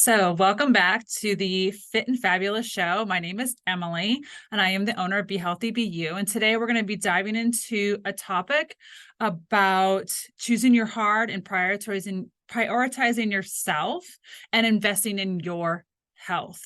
So, welcome back to the Fit and Fabulous Show. My name is Emily, and I am the owner of Be Healthy, Be You. And today we're going to be diving into a topic about choosing your heart and prioritizing yourself and investing in your health.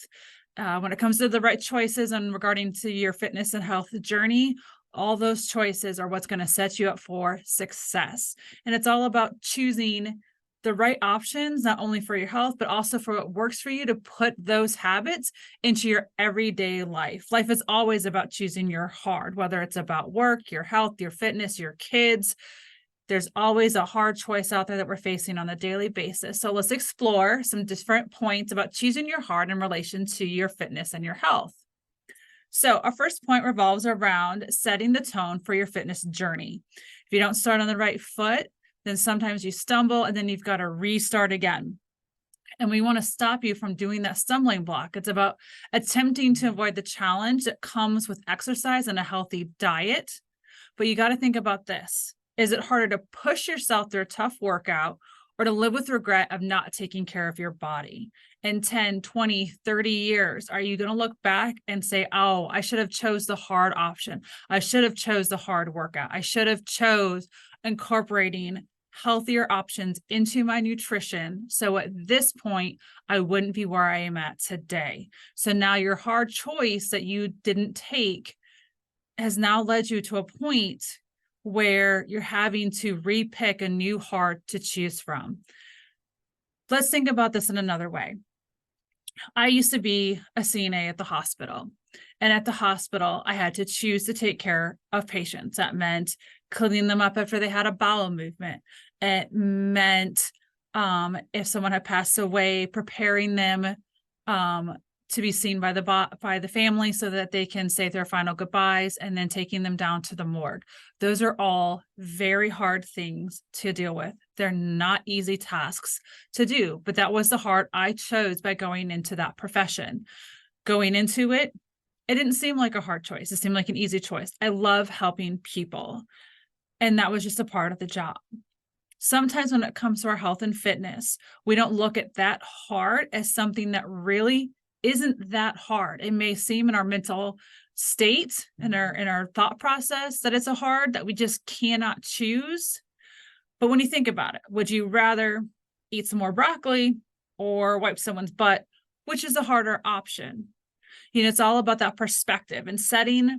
When it comes to the right choices and regarding to your fitness and health journey, all those choices are what's going to set you up for success. And it's all about choosing the right options, not only for your health, but also for what works for you to put those habits into your everyday life. Life is always about choosing your hard, whether it's about work, your health, your fitness, your kids. There's always a hard choice out there that we're facing on a daily basis. So let's explore some different points about choosing your hard in relation to your fitness and your health. So our first point revolves around setting the tone for your fitness journey. If you don't start on the right foot, then sometimes you stumble and then you've got to restart again. And we want to stop you from doing that stumbling block. It's about attempting to avoid the challenge that comes with exercise and a healthy diet. But you got to think about this. Is it harder to push yourself through a tough workout or to live with regret of not taking care of your body? In 10, 20, 30 years, are you going to look back and say, oh, I should have chose the hard option. I should have chose the hard workout. I should have chose incorporating healthier options into my nutrition. So at this point, I wouldn't be where I am at today. So now your hard choice that you didn't take has now led you to a point where you're having to repick a new hard to choose from. Let's think about this in another way. I used to be a CNA at the hospital. And at the hospital, I had to choose to take care of patients. That meant cleaning them up after they had a bowel movement. It meant if someone had passed away, preparing them to be seen by the family so that they can say their final goodbyes, and then taking them down to the morgue. Those are all very hard things to deal with. They're not easy tasks to do, but that was the heart I chose by going into that profession. Going into it, it didn't seem like a hard choice. It seemed like an easy choice. I love helping people, and that was just a part of the job. Sometimes when it comes to our health and fitness, we don't look at that hard as something that really isn't that hard. It may seem in our mental state and our thought process that it's a hard that we just cannot choose. But when you think about it, would you rather eat some more broccoli or wipe someone's butt? Which is the harder option? It's all about that perspective and setting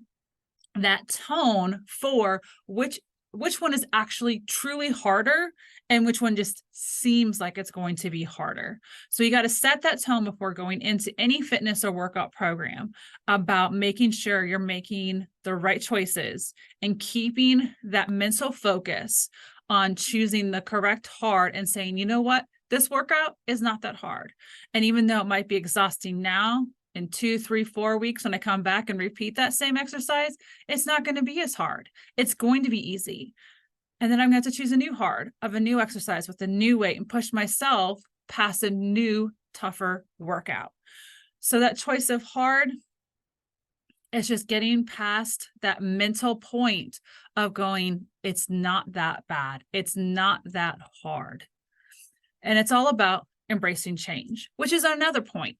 that tone for which one is actually truly harder and which one just seems like it's going to be harder. So you got to set that tone before going into any fitness or workout program about making sure you're making the right choices and keeping that mental focus on choosing the correct hard and saying, you know what, this workout is not that hard. And even though it might be exhausting now, in 2, 3, 4 weeks, when I come back and repeat that same exercise, it's not going to be as hard. It's going to be easy. And then I'm going to have to choose a new hard of a new exercise with a new weight and push myself past a new, tougher workout. So that choice of hard is just getting past that mental point of going, it's not that bad. It's not that hard. And it's all about embracing change, which is another point.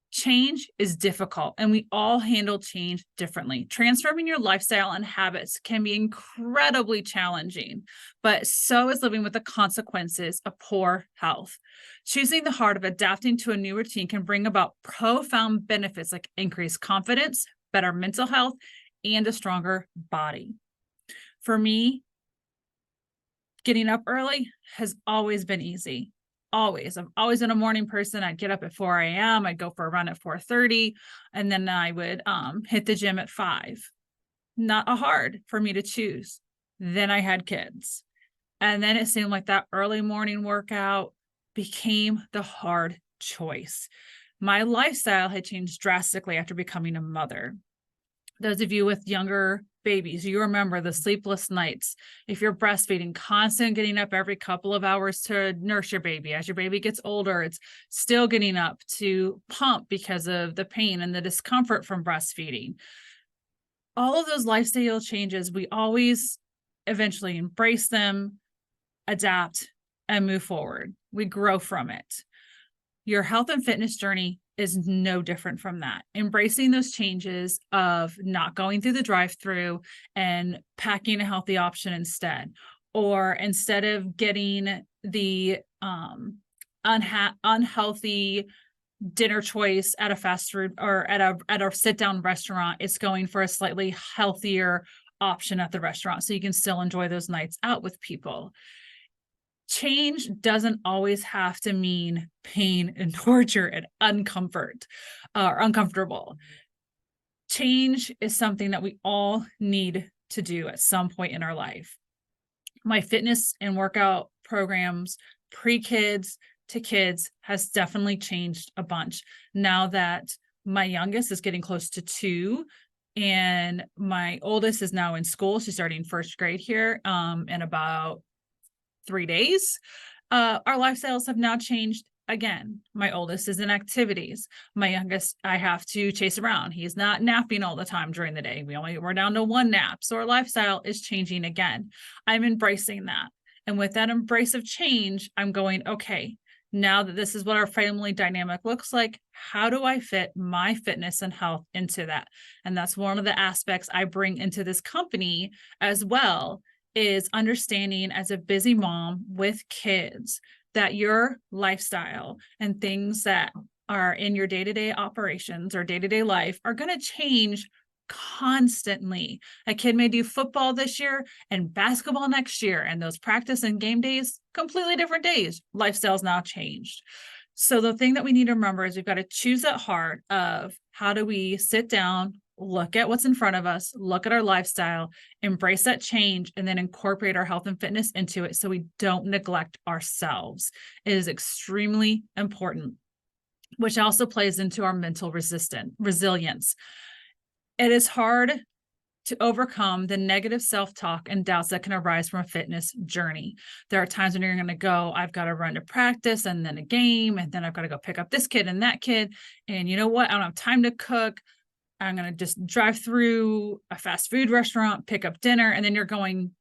Change is difficult, and we all handle change differently. Transforming your lifestyle and habits can be incredibly challenging, but so is living with the consequences of poor health. Choosing the hard of adapting to a new routine can bring about profound benefits like increased confidence, better mental health, and a stronger body. For me, getting up early has always been easy. Always. I've always been a morning person. I'd get up at 4 a.m. I'd go for a run at 4:30, and then I would hit the gym at 5. Not a hard for me to choose. Then I had kids. And then it seemed like that early morning workout became the hard choice. My lifestyle had changed drastically after becoming a mother. Those of you with younger babies, you remember the sleepless nights. If you're breastfeeding, constant getting up every couple of hours to nurse your baby. As your baby gets older, it's still getting up to pump because of the pain and the discomfort from breastfeeding. All of those lifestyle changes, we always eventually embrace them, adapt, and move forward. We grow from it. Your health and fitness journey is no different from that. Embracing those changes of not going through the drive-through and packing a healthy option instead, or instead of getting the unhealthy dinner choice at a fast food or at a sit down restaurant, it's going for a slightly healthier option at the restaurant so you can still enjoy those nights out with people. Change doesn't always have to mean pain and torture and uncomfortable. Change is something that we all need to do at some point in our life. My fitness and workout programs, pre-kids to kids, has definitely changed a bunch now that my youngest is getting close to 2 and my oldest is now in school. She's starting first grade here in about 3 days. Our lifestyles have now changed again. My oldest is in activities. My youngest, I have to chase around. He's not napping all the time during the day. We're down to 1 nap. So our lifestyle is changing again. I'm embracing that. And with that embrace of change, I'm going, okay, now that this is what our family dynamic looks like, how do I fit my fitness and health into that? And that's one of the aspects I bring into this company as well, is understanding as a busy mom with kids that your lifestyle and things that are in your day-to-day operations or day-to-day life are going to change constantly. A kid may do football this year and basketball next year, and those practice and game days, completely different days. Lifestyle's now changed. So the thing that we need to remember is we've got to choose at heart of how do we sit down, look at what's in front of us, look at our lifestyle, embrace that change, and then incorporate our health and fitness into it so we don't neglect ourselves. It is extremely important, which also plays into our mental resilience. It is hard to overcome the negative self-talk and doubts that can arise from a fitness journey. There are times when you're going to go, I've got to run to practice and then a game, and then I've got to go pick up this kid and that kid. And you know what? I don't have time to cook. I'm going to just drive through a fast food restaurant, pick up dinner, and then you're going,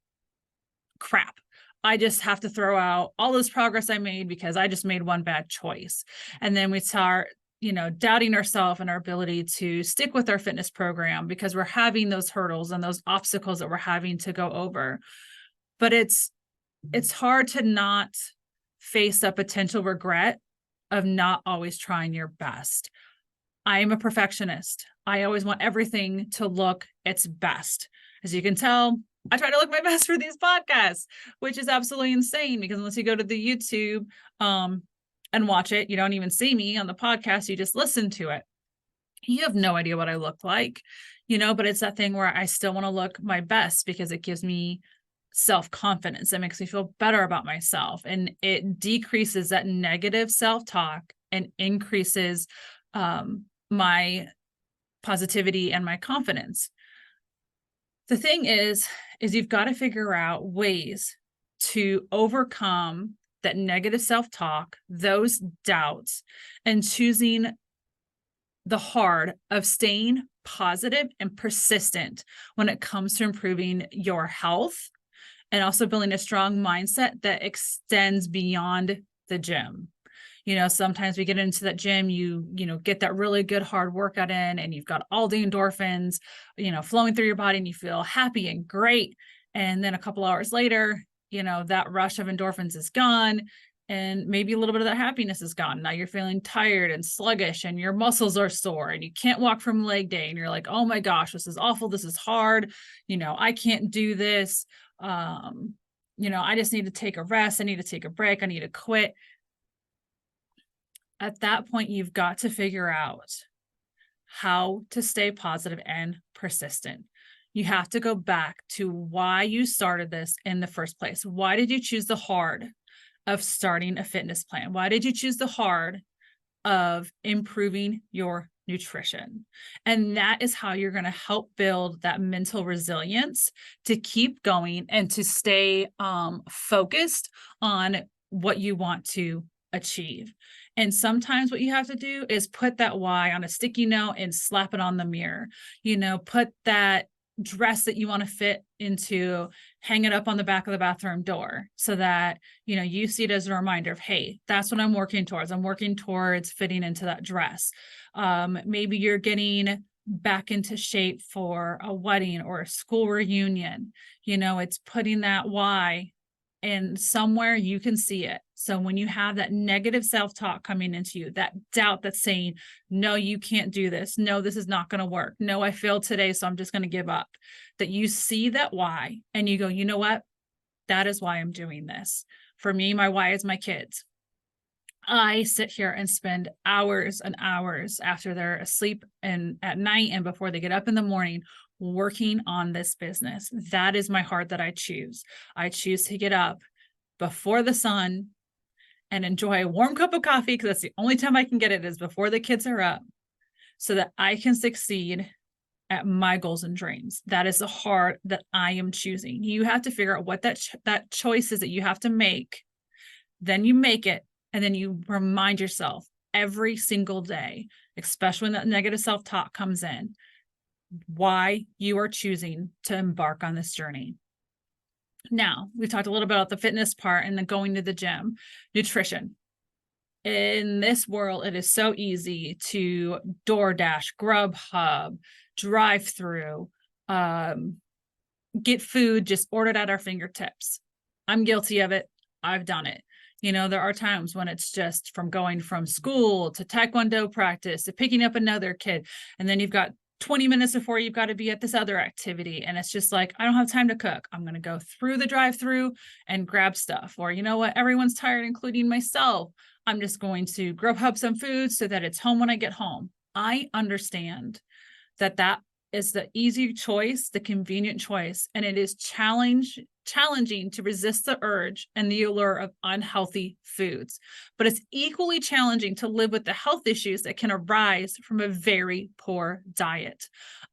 crap. I just have to throw out all this progress I made because I just made one bad choice. And then we start, doubting ourselves and our ability to stick with our fitness program because we're having those hurdles and those obstacles that we're having to go over. But it's hard to not face a potential regret of not always trying your best. I am a perfectionist. I always want everything to look its best. As you can tell, I try to look my best for these podcasts, which is absolutely insane because unless you go to the YouTube and watch it, you don't even see me on the podcast. You just listen to it. You have no idea what I look like, but it's that thing where I still want to look my best because it gives me self-confidence. It makes me feel better about myself, and it decreases that negative self-talk and increases my positivity and my confidence. The thing is you've got to figure out ways to overcome that negative self-talk, those doubts, and choosing the hard of staying positive and persistent when it comes to improving your health and also building a strong mindset that extends beyond the gym. Sometimes we get into that gym, you get that really good hard workout in and you've got all the endorphins, flowing through your body and you feel happy and great. And then a couple hours later, that rush of endorphins is gone and maybe a little bit of that happiness is gone. Now you're feeling tired and sluggish and your muscles are sore and you can't walk from leg day. And you're like, oh my gosh, this is awful. This is hard. I can't do this. I just need to take a rest. I need to take a break. I need to quit. At that point, you've got to figure out how to stay positive and persistent. You have to go back to why you started this in the first place. Why did you choose the hard of starting a fitness plan? Why did you choose the hard of improving your nutrition? And that is how you're going to help build that mental resilience to keep going and to stay focused on what you want to achieve. And sometimes what you have to do is put that why on a sticky note and slap it on the mirror. Put that dress that you want to fit into, hang it up on the back of the bathroom door so that, you see it as a reminder of, hey, that's what I'm working towards. I'm working towards fitting into that dress. Maybe you're getting back into shape for a wedding or a school reunion. It's putting that why and somewhere you can see it. So when you have that negative self-talk coming into you, that doubt that's saying, no, you can't do this. No, this is not going to work. No, I failed today, so I'm just going to give up. That you see that why and you go, you know what? That is why I'm doing this. For me, my why is my kids. I sit here and spend hours and hours after they're asleep and at night and before they get up in the morning working on this business. That is my heart that I choose. I choose to get up before the sun and enjoy a warm cup of coffee because that's the only time I can get it is before the kids are up so that I can succeed at my goals and dreams. That is the heart that I am choosing. You have to figure out what that choice is that you have to make. Then you make it. And then you remind yourself every single day, especially when that negative self-talk comes in, why you are choosing to embark on this journey. Now, we've talked a little bit about the fitness part and the going to the gym, nutrition. In this world, it is so easy to DoorDash, Grubhub, drive through, get food just ordered at our fingertips. I'm guilty of it. I've done it. There are times when it's just from going from school to Taekwondo practice to picking up another kid. And then you've got 20 minutes before you've got to be at this other activity. And it's just like, I don't have time to cook. I'm going to go through the drive-through and grab stuff. Or you know what? Everyone's tired, including myself. I'm just going to Grubhub some food so that it's home when I get home. I understand that is the easy choice, the convenient choice, and it is challenging to resist the urge and the allure of unhealthy foods. But it's equally challenging to live with the health issues that can arise from a very poor diet.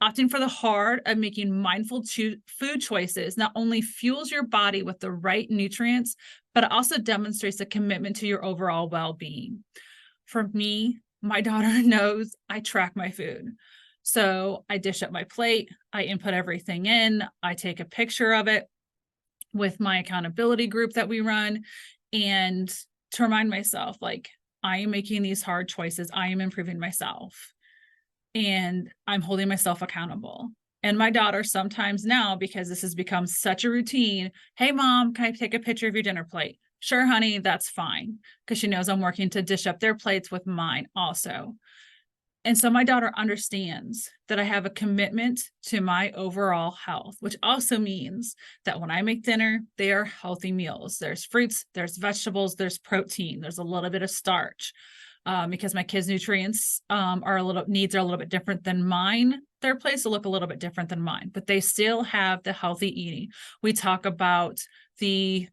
Opting for the hard of making mindful food choices not only fuels your body with the right nutrients, but it also demonstrates a commitment to your overall well-being. For me, my daughter knows I track my food. So I dish up my plate, I input everything in, I take a picture of it with my accountability group that we run, and to remind myself, like, I am making these hard choices, I am improving myself, and I'm holding myself accountable. And my daughter sometimes now, because this has become such a routine, hey, mom, can I take a picture of your dinner plate? Sure, honey, that's fine, because she knows I'm working to dish up their plates with mine also. And so my daughter understands that I have a commitment to my overall health, which also means that when I make dinner, they are healthy meals. There's fruits, there's vegetables, there's protein, there's a little bit of starch, because my kids' nutrients needs are a little bit different than mine. Their plates will look a little bit different than mine, but they still have the healthy eating. We talk about the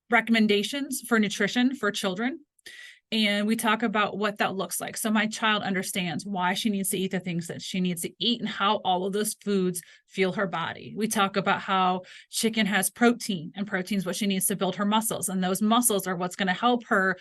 recommendations for nutrition for children. And we talk about what that looks like. So my child understands why she needs to eat the things that she needs to eat and how all of those foods fuel her body. We talk about how chicken has protein, and protein is what she needs to build her muscles. And those muscles are what's going to help her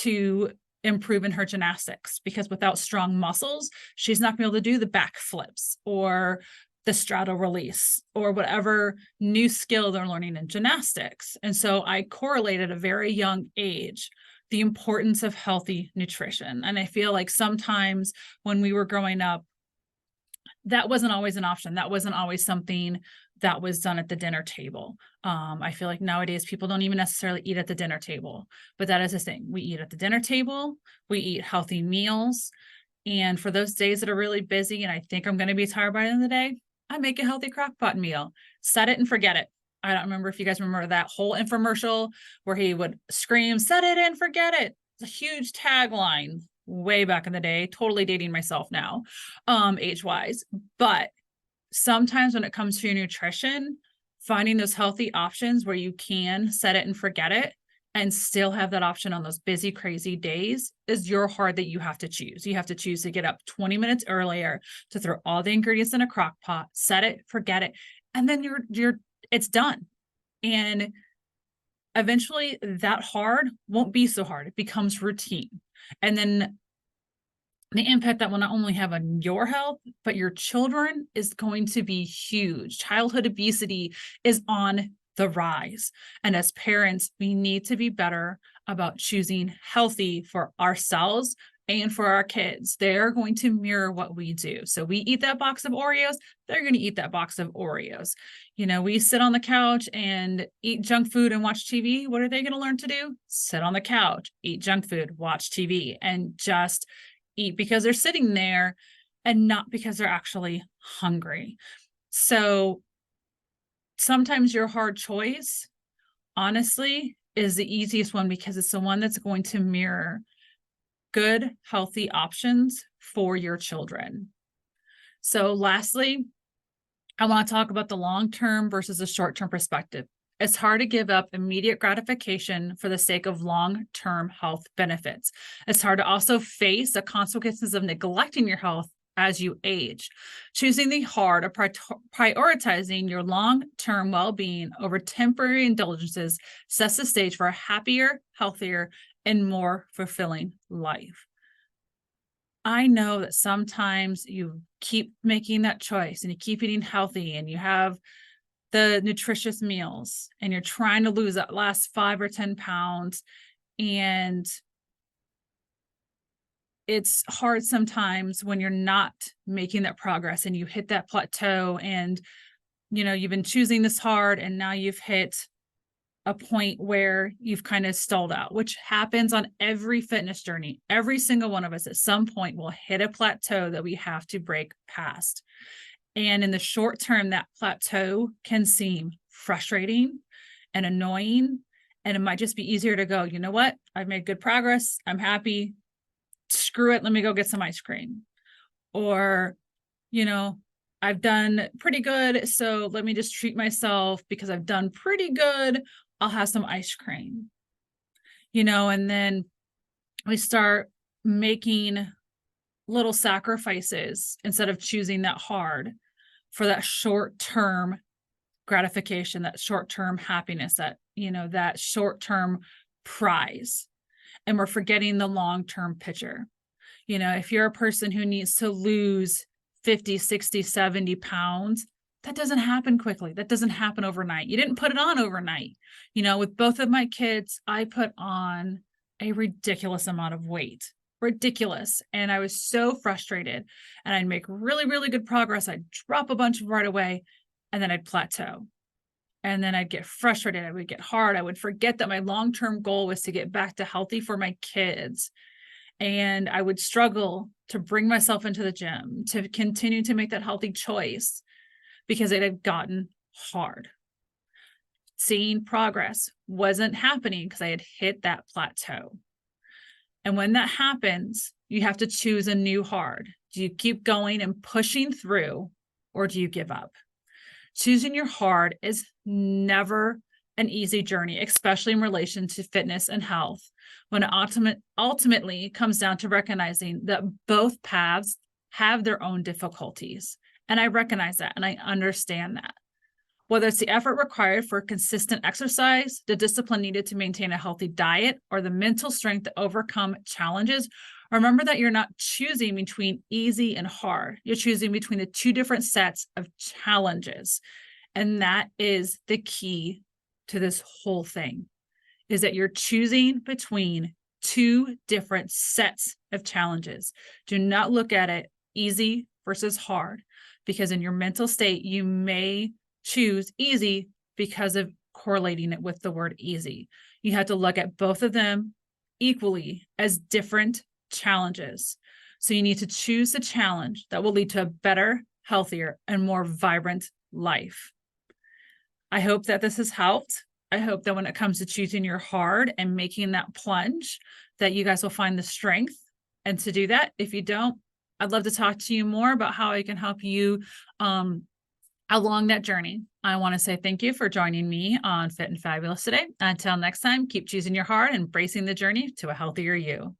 to improve in her gymnastics, because without strong muscles, she's not going to be able to do the back flips or the straddle release or whatever new skill they're learning in gymnastics. And so I correlate at a very young age the importance of healthy nutrition. And I feel like sometimes when we were growing up, that wasn't always an option. That wasn't always something that was done at the dinner table. I feel like nowadays people don't even necessarily eat at the dinner table, but that is the thing. We eat at the dinner table, we eat healthy meals. And for those days that are really busy and I think I'm going to be tired by the end of the day, I make a healthy crock pot meal, set it and forget it. I don't remember if you guys remember that whole infomercial where he would scream, set it and forget it. It's a huge tagline way back in the day, totally dating myself now, age-wise. But sometimes when it comes to your nutrition, finding those healthy options where you can set it and forget it and still have that option on those busy, crazy days is your heart that you have to choose. You have to choose to get up 20 minutes earlier, to throw all the ingredients in a crock pot, set it, forget it, and then it's done. And eventually that hard won't be so hard. It becomes routine. And then the impact that will not only have on your health, but your children is going to be huge. Childhood obesity is on the rise. And as parents, we need to be better about choosing healthy for ourselves and for our kids. They're going to mirror what we do. So we eat that box of Oreos, they're going to eat that box of Oreos. We sit on the couch and eat junk food and watch TV. What are they going to learn to do? Sit on the couch, eat junk food, watch TV, and just eat because they're sitting there and not because they're actually hungry. So sometimes your hard choice, honestly, is the easiest one because it's the one that's going to mirror good, healthy options for your children. So lastly, I want to talk about the long-term versus the short-term perspective. It's hard to give up immediate gratification for the sake of long-term health benefits. It's hard to also face the consequences of neglecting your health as you age. Choosing the hard or prioritizing your long-term well-being over temporary indulgences sets the stage for a happier, healthier, and more fulfilling life. I know that sometimes you keep making that choice and you keep eating healthy and you have the nutritious meals and you're trying to lose that last 5 or 10 pounds. And it's hard sometimes when you're not making that progress and you hit that plateau and, you've been choosing this hard and now you've hit a point where you've kind of stalled out, which happens on every fitness journey. Every single one of us at some point will hit a plateau that we have to break past. And in the short term, that plateau can seem frustrating and annoying. And it might just be easier to go, you know what? I've made good progress. I'm happy. Screw it. Let me go get some ice cream. Or, I've done pretty good. So let me just treat myself because I've done pretty good. I'll have some ice cream, and then we start making little sacrifices instead of choosing that hard for that short-term gratification, that short-term happiness, that short-term prize. And we're forgetting the long-term picture. If you're a person who needs to lose 50, 60, 70 pounds, that doesn't happen quickly. That doesn't happen overnight. You didn't put it on overnight. With both of my kids, I put on a ridiculous amount of weight. Ridiculous. And I was so frustrated. And I'd make really, really good progress. I'd drop a bunch right away and then I'd plateau. And then I'd get frustrated. I would get hard. I would forget that my long-term goal was to get back to healthy for my kids. And I would struggle to bring myself into the gym, to continue to make that healthy choice because it had gotten hard. Seeing progress wasn't happening because I had hit that plateau. And when that happens, you have to choose a new hard. Do you keep going and pushing through, or do you give up? Choosing your hard is never an easy journey, especially in relation to fitness and health, when it ultimately comes down to recognizing that both paths have their own difficulties. And I recognize that and I understand that. Whether it's the effort required for consistent exercise, the discipline needed to maintain a healthy diet, or the mental strength to overcome challenges, remember that you're not choosing between easy and hard. You're choosing between the two different sets of challenges. And that is the key to this whole thing, is that you're choosing between two different sets of challenges. Do not look at it easy versus hard, because in your mental state, you may choose easy because of correlating it with the word easy. You have to look at both of them equally as different challenges. So you need to choose the challenge that will lead to a better, healthier, and more vibrant life. I hope that this has helped. I hope that when it comes to choosing your hard and making that plunge, that you guys will find the strength and to do that. If you don't, I'd love to talk to you more about how I can help you along that journey. I want to say thank you for joining me on Fit and Fabulous today. Until next time, keep choosing your hard and embracing the journey to a healthier you.